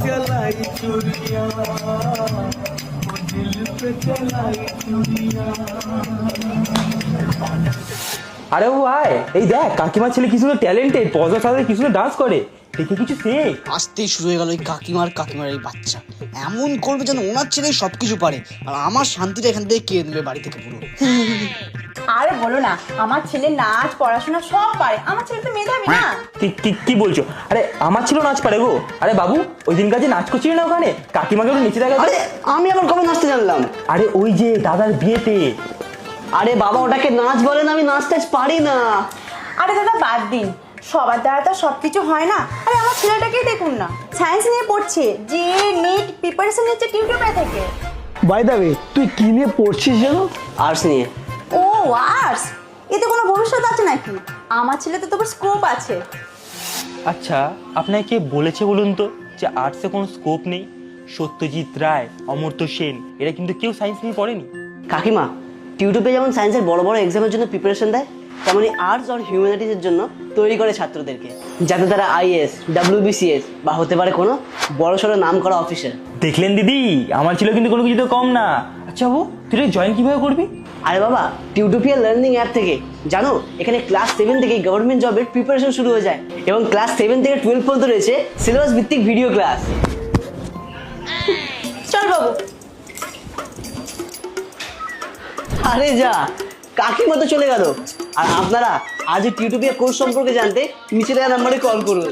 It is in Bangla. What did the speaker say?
चलाई चूड़ियां वो दिल पे चलाई चूड़ियां। আরে ও আয়, এই দেখ কাকিমার ছেলে কি সুন্দর ট্যালেন্টেড, পজার সাথে কি সুন্দর ডান্স করে, দেখে কিছু শেখ। আসতেই শুরু হয়ে গেল এই কাকিমার এই বাচ্চা এমন করবে যেন ওনার ছেলে সবকিছু পারে, আর আমার শান্তিটা এখান থেকে কেড়ে নেবে বাড়ি থেকে পুরো। আরে বলো না, আমার ছেলে নাচ পড়াশোনা সব পারে, আমার ছেলে তো মেধাবী না। কি বলছো? আরে আমার ছিল নাচ পারে গো। আরে বাবু, ওই দিন কাজে নাচ করছিল না ওখানে, কাকিমাকে একটু নিচে দেখা। আরে আমি আবার কবে নাচতে জানলাম? আরে ওই যে দাদার বিয়েতে। আরে বাবা ওটাকে নাচ বলেন, আমি নাচ টাচ পারি না। আরে দাদা বাদ দিন, সবার দ্বারা তো সবকিছু হয় না। আরে আমার ছেলেটাকেই দেখুন না, সায়েন্স নিয়ে পড়ছে, যে নেট প্রিপারেশন নিচ্ছে টিউটোরিয়াল থেকে। বাই দ্য ওয়ে, তুই কি নিয়ে পড়ছিস যেন? আর্টস নিয়ে। ও আর্টস, এতে কোনো ভবিষ্যৎ আছে নাকি? আমার ছেলে তো তবু স্কোপ আছে। আচ্ছা, আপনাকে কে বলেছে বলুন তো যে আর্টসে কোনো স্কোপ নেই? সত্যজিৎ রায়, অমর্ত্য সেন, এরা কিন্তু কেউ সায়েন্স নিয়ে পড়েনি। কাকিমা, টিউটোপে যেমন সায়েন্সের বড় বড় এক্সামের জন্য প্রিপারেশন দেয়, তেমনি আর্টস আর হিউম্যানিটিসের জন্য তৈরি করে ছাত্রদেরকে, যাতে তারা আইএএস, WBCS বা হতে পারে কোনো বড় সড়ো নাম করা অফিসার। দেখলেন দিদি, আমার ছিল কিন্তু কোনো কিছু তো কম না। আচ্ছা বাবু, তুই জয়েন কিভাবে করবি? আরে বাবা, টিউটোপিয়া লার্নিং অ্যাপ থেকে, জানো এখানে ক্লাস 7 থেকে গভর্নমেন্ট জবের প্রিপারেশন শুরু হয়ে যায়, এবং ক্লাস 7 থেকে 12 পর্যন্ত রয়েছে সিলেবাস ভিত্তিক ভিডিও ক্লাস। চল বাবু। আরে যা, কাকিমা তো চলে গেল। আর আপনারা আজ টিউটোপিয়া কোর্স সম্পর্কে জানতে নিচে দেওয়া নাম্বারে কল করুন।